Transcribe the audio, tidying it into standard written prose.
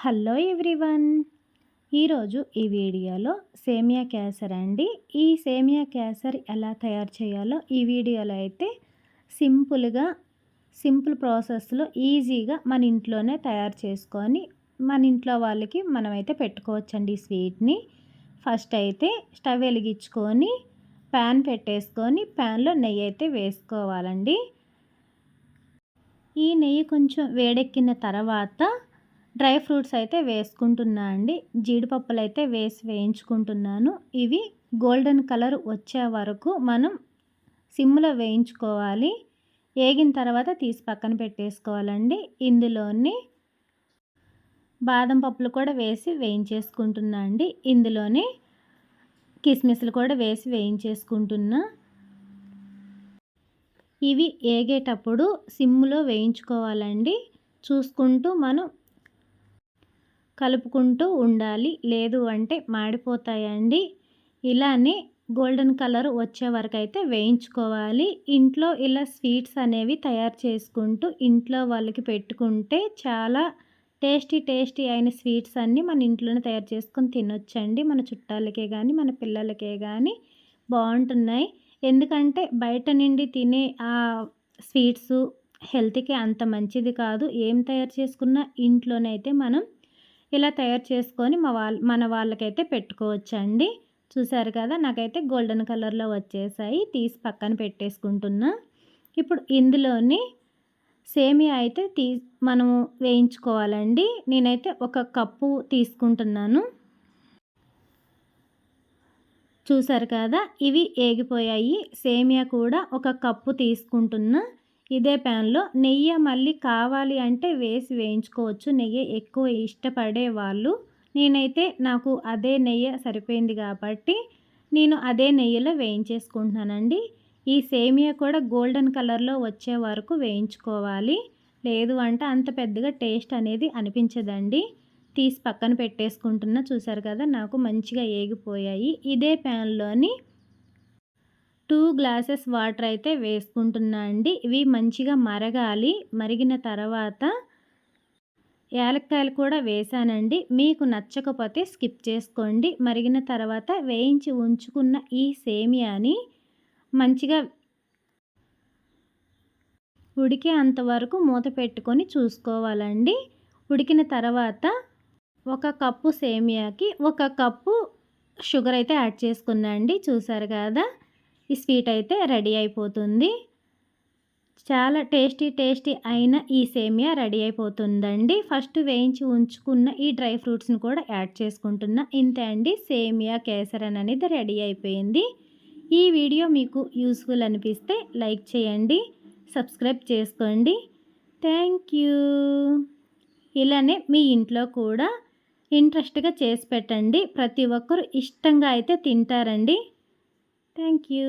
Hello everyone. ఈరోజు ఈ వీడియోలో సేమియా కేసర్ అండి. ఈ సేమియా కేసర్ ఎలా తయారు చేయాలో ఈ వీడియోలో అయితే సింపుల్ ప్రాసెస్లో ఈజీగా మన ఇంట్లోనే తయారు చేసుకొని మన ఇంట్లో వాళ్ళకి మనమైతే పెట్టుకోవచ్చండి ఈ స్వీట్ని. ఫస్ట్ అయితే స్టవ్ వెలిగించుకొని ప్యాన్ పెట్టేసుకొని ప్యాన్లో నెయ్యి అయితే వేసుకోవాలండి. ఈ నెయ్యి కొంచెం వేడెక్కిన తర్వాత డ్రై ఫ్రూట్స్ అయితే వేసుకుంటున్నా అండి. జీడిపప్పులు అయితే వేయించుకుంటున్నాను. ఇవి గోల్డెన్ కలర్ వచ్చే వరకు మనం సిమ్లో వేయించుకోవాలి. వేగిన తర్వాత తీసి పక్కన పెట్టేసుకోవాలండి. ఇందులోని బాదం పప్పులు కూడా వేసి వేయించేసుకుంటున్నా అండి. ఇందులోనే కిస్మిస్లు కూడా వేసి వేయించేసుకుంటున్నా. ఇవి ఏగేటప్పుడు సిమ్లో వేయించుకోవాలండి. చూసుకుంటూ మనం కలుపుకుంటూ ఉండాలి, లేదు అంటే మాడిపోతాయండి. ఇలానే గోల్డెన్ కలర్ వచ్చే వరకు అయితే వేయించుకోవాలి. ఇంట్లో ఇలా స్వీట్స్ అనేవి తయారు చేసుకుంటూ ఇంట్లో వాళ్ళకి పెట్టుకుంటే చాలా టేస్టీ అయిన స్వీట్స్ అన్నీ మన ఇంట్లోనే తయారు చేసుకొని తినొచ్చండి. మన చుట్టాలకే కానీ మన పిల్లలకే కానీ బాగుంటున్నాయి. ఎందుకంటే బయట నుండి తినే ఆ స్వీట్స్ హెల్త్కి అంత మంచిది కాదు. ఏం తయారు చేసుకున్నా ఇంట్లోనైతే మనం ఇలా తయారు చేసుకొని మన వాళ్ళకైతే పెట్టుకోవచ్చండి. చూసారు కదా, నాకైతే గోల్డెన్ కలర్లో వచ్చేసాయి. తీసి పక్కన పెట్టేసుకుంటున్నా. ఇప్పుడు ఇందులోని సేమియా అయితే మనము వేయించుకోవాలండి. నేనైతే ఒక కప్పు తీసుకుంటున్నాను. చూసారు కదా, ఇవి ఏగిపోయాయి. సేమియా కూడా ఒక కప్పు తీసుకుంటున్నా. ఇదే ప్యాన్లో నెయ్యి మళ్ళీ కావాలి అంటే వేసి వేయించుకోవచ్చు, నెయ్యి ఎక్కువ ఇష్టపడే వాళ్ళు. నేనైతే నాకు అదే నెయ్యి సరిపోయింది కాబట్టి నేను అదే నెయ్యిలో వేయించేసుకుంటున్నానండి. ఈ సేమియా కూడా గోల్డెన్ కలర్లో వచ్చే వరకు వేయించుకోవాలి, లేదు అంటే అంత పెద్దగా టేస్ట్ అనేది అనిపించదండి. తీసి పక్కన పెట్టేసుకుంటున్నా. చూసారు కదా, నాకు మంచిగా ఏగిపోయాయి. ఇదే ప్యాన్లోని 2 గ్లాసెస్ వాటర్ అయితే వేసుకుంటున్నా అండి. ఇవి మంచిగా మరగాలి. మరిగిన తర్వాత యాలక్కాయలు కూడా వేసానండి. మీకు నచ్చకపోతే స్కిప్ చేసుకోండి. మరిగిన తర్వాత వేయించి ఉంచుకున్న ఈ సేమియాని మంచిగా ఉడికే అంతవరకు మూత పెట్టుకొని చూసుకోవాలండి. ఉడికిన తర్వాత 1 కప్పు సేమియాకి 1 కప్పు షుగర్ అయితే యాడ్ చేసుకున్నా అండి. చూసారు కదా, ఈ స్వీట్ అయితే రెడీ అయిపోతుంది. చాలా టేస్టీ అయిన ఈ సేమియా రెడీ అయిపోతుందండి. ఫస్ట్ వేయించి ఉంచుకున్న ఈ డ్రై ఫ్రూట్స్ని కూడా యాడ్ చేసుకుంటున్నా. ఇంతే అండి, సేమియా కేసర్ అనేది రెడీ అయిపోయింది. ఈ వీడియో మీకు యూస్ఫుల్ అనిపిస్తే లైక్ చేయండి, సబ్స్క్రైబ్ చేసుకోండి. Thank you. ఇలానే మీ ఇంట్లో కూడా ఇంట్రెస్ట్గా చేసి పెట్టండి. ప్రతి ఒక్కరు ఇష్టంగా అయితే తింటారండి. Thank you.